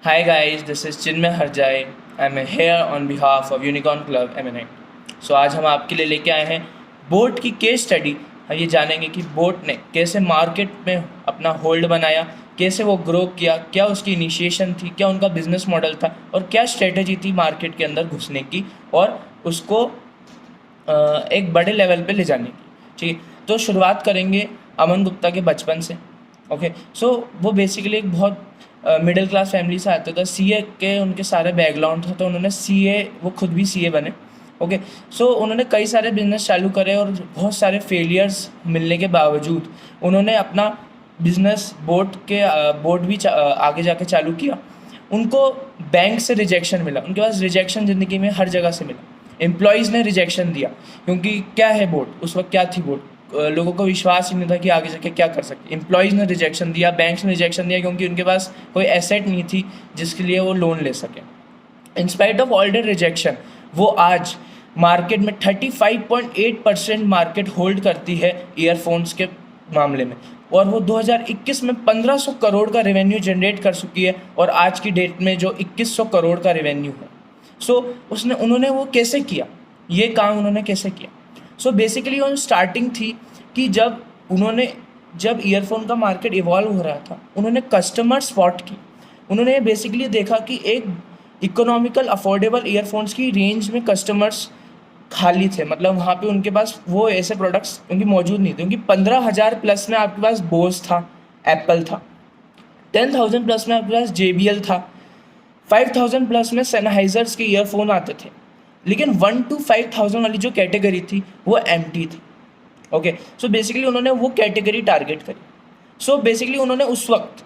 Hi guys, this is Chinmay Harjai. I'm here on behalf of Unicorn Club Eminent. So आज हम आपके लिए लेके आए हैं बोट की केस स्टडी। हम ये जानेंगे कि बोट ने कैसे मार्केट में अपना होल्ड बनाया, कैसे वो ग्रो किया, क्या उसकी इनिशिएशन थी, क्या उनका बिजनेस मॉडल था और क्या स्ट्रेटजी थी मार्केट के अंदर घुसने की और उसको एक बड़े लेवल पे ले जाने की। ठीक है, तो शुरुआत करेंगे अमन गुप्ता के बचपन से। ओके, सो वो बेसिकली एक बहुत मिडिल क्लास फैमिली से आते थे। सीए के उनके सारे बैकग्राउंड था, तो उन्होंने सीए, वो खुद भी सीए बने। ओके, सो उन्होंने कई सारे बिजनेस चालू करे और बहुत सारे फेलियर्स मिलने के बावजूद उन्होंने अपना बिजनेस बोट भी आगे जाके चालू किया। उनको बैंक से रिजेक्शन मिला, उनके पास रिजेक्शन ज़िंदगी में हर जगह से मिला। एम्प्लॉयज़ ने रिजेक्शन दिया क्योंकि क्या है बोट, उस वक्त क्या थी बोट, लोगों को विश्वास ही नहीं था कि आगे जाके क्या कर सकते। एम्प्लॉयज़ ने रिजेक्शन दिया, बैंक्स ने रिजेक्शन दिया क्योंकि उनके पास कोई एसेट नहीं थी जिसके लिए वो लोन ले सकें। In spite of all that rejection, वो आज मार्केट में 35.8% मार्केट होल्ड करती है ईयरफोन्स के मामले में, और वो 2021 में 1500 करोड़ का रेवेन्यू जनरेट कर चुकी है और आज की डेट में जो 2100 करोड़ का रेवेन्यू है। सो उन्होंने वो कैसे किया, ये काम उन्होंने कैसे किया। सो बेसिकली उन स्टार्टिंग थी कि जब ईयरफोन का मार्केट इवॉल्व हो रहा था, उन्होंने कस्टमर स्पॉट की। उन्होंने बेसिकली देखा कि एक इकोनॉमिकल अफोर्डेबल ईयरफोन्स की रेंज में कस्टमर्स खाली थे, मतलब वहाँ पे उनके पास वो ऐसे प्रोडक्ट्स उनकी मौजूद नहीं थे। क्योंकि 15,000 प्लस में आपके पास बोस था, एप्पल था, 10,000 प्लस में आपके पास JBL था, 5,000 प्लस में सेनहाइजर्स के ईयरफोन आते थे, लेकिन 1 to 5,000 वाली जो कैटेगरी थी वो एम्प्टी थी। ओके, सो बेसिकली उन्होंने वो कैटेगरी टारगेट करी। सो बेसिकली उन्होंने उस वक्त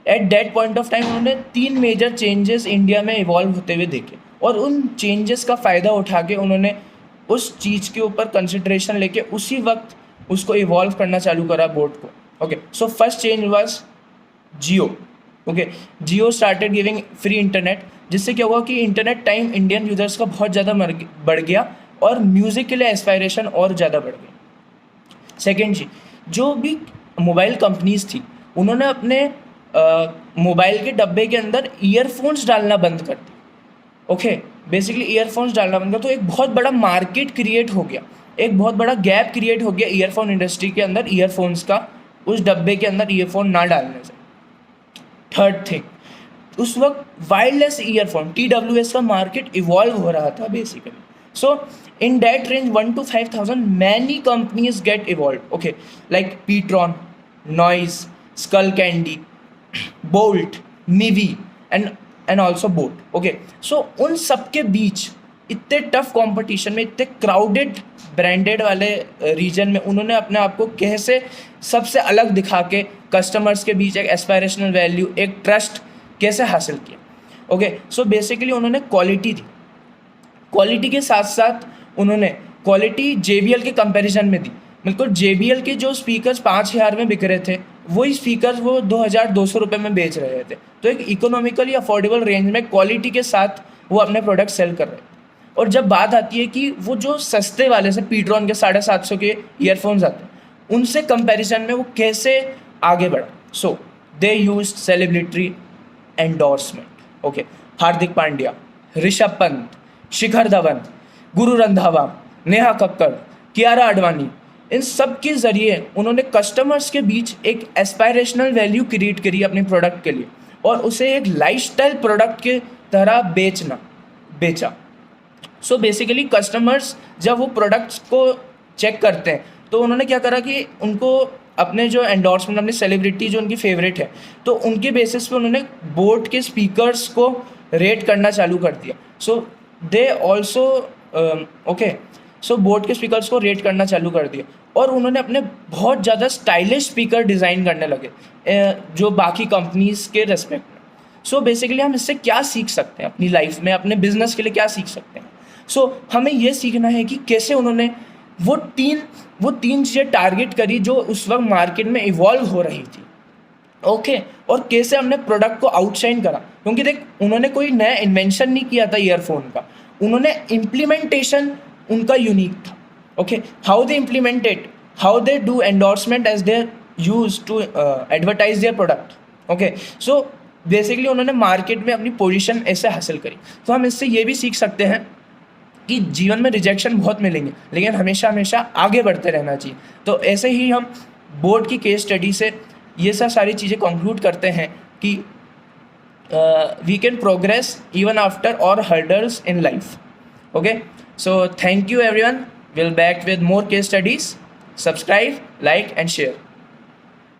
at that point of time उन्होंने 3 मेजर चेंजेस इंडिया में इवॉल्व होते हुए देखे, और उन चेंजेस का फ़ायदा उठा के उन्होंने उस चीज़ के ऊपर कंसिड्रेशन लेके उसी वक्त उसको इवॉल्व करना चालू करा बोट को। Okay, so first change was Jio. Okay, Jio started giving free internet, जिससे क्या हुआ कि इंटरनेट टाइम इंडियन यूजर्स का बहुत ज़्यादा बढ़ गया और म्यूज़िक के लिए एस्पायरेशन और ज़्यादा बढ़ गई। सेकेंड जी, जो भी मोबाइल कंपनीज थी उन्होंने अपने मोबाइल के डब्बे के अंदर ईयरफोन्स डालना बंद कर दी। ओके, बेसिकली ईयरफोन्स डालना बंद कर, तो एक बहुत बड़ा मार्केट क्रिएट हो गया, एक बहुत बड़ा गैप क्रिएट हो गया ईयरफोन इंडस्ट्री के अंदर, ईयरफोन्स का उस डब्बे के अंदर ईयरफोन ना डालने से। थर्ड थिंग, उस वक्त वायरलेस ईयरफोन TWS का मार्केट इवॉल्व हो रहा था basically. So in that range 1 to 5,000 many companies get evolve. Okay, like pTron, Noise, Skullcandy, Bolt, Mivi and also boAt. Okay, so उन सब के बीच इतने टफ कंपटीशन में, इतने क्राउडेड ब्रांडेड वाले रीजन में उन्होंने अपने आप को कैसे सबसे अलग दिखा के कस्टमर्स के बीच एक एस्पायरेशनल वैल्यू, एक ट्रस्ट कैसे हासिल किया। ओके, सो बेसिकली उन्होंने क्वालिटी दी, क्वालिटी के साथ साथ उन्होंने क्वालिटी JBL के कंपैरिजन में दी। बिल्कुल, JBL के जो स्पीकर्स 5,000 में बिक रहे थे, वही स्पीकर्स वो 2,200 रुपये में बेच रहे थे। तो एक इकोनॉमिकली अफोर्डेबल रेंज में क्वालिटी के साथ वो अपने प्रोडक्ट सेल कर रहे थे। और जब बात आती है कि वो जो सस्ते वाले से पीट्रॉन के 750 के ईयरफोन्स आते हैं, उनसे कंपैरिजन में वो कैसे आगे बढ़ा। सो दे use celebrity endorsement. Okay, Hardik Pandya, Rishabh Pant, Shikhar Dhawan, Guru Randhawa, Neha Kakkar, Kiara Advani, इन सब के ज़रिए उन्होंने कस्टमर्स के बीच एक एस्पायरेशनल वैल्यू क्रिएट करी अपने प्रोडक्ट के लिए, और उसे एक लाइफस्टाइल प्रोडक्ट के तरह बेचा। सो बेसिकली कस्टमर्स जब वो प्रोडक्ट्स को चेक करते हैं, तो उन्होंने क्या करा कि उनको अपने जो एंडोर्समेंट, अपने सेलिब्रिटी जो उनकी फेवरेट है, तो उनके बेसिस पे उन्होंने बोट के स्पीकर्स को रेट करना चालू कर दिया। सो दे ऑल्सो बोट के स्पीकर्स को रेट करना चालू कर दिया, और उन्होंने अपने बहुत ज़्यादा स्टाइलिश स्पीकर डिज़ाइन करने लगे जो बाकी कंपनीज़ के रेस्पेक्ट में। सो बेसिकली हम इससे क्या सीख सकते हैं अपनी लाइफ में, अपने बिजनेस के लिए क्या सीख सकते हैं। सो हमें ये सीखना है कि कैसे उन्होंने वो तीन चीज़ें टारगेट करी जो उस वक्त मार्केट में इवॉल्व हो रही थी। ओके, और कैसे हमने प्रोडक्ट को आउटशाइन करा। क्योंकि देख, उन्होंने कोई नया इन्वेंशन नहीं किया था ईयरफोन का, उन्होंने इम्प्लीमेंटेशन उनका यूनिक था। Okay, how they implemented, how they do endorsement as they use to advertise their product. Okay, so basically उन्होंने मार्केट में अपनी पोजीशन ऐसे हासिल करी। तो हम इससे ये भी सीख सकते हैं कि जीवन में रिजेक्शन बहुत मिलेंगे, लेकिन हमेशा हमेशा आगे बढ़ते रहना चाहिए। तो ऐसे ही हम बोर्ड की केस स्टडी से ये सब सारी चीज़ें कंक्लूड करते हैं कि we can progress even after all hurdles in life. Okay, so thank you everyone. We'll back with more case studies. Subscribe, like and share.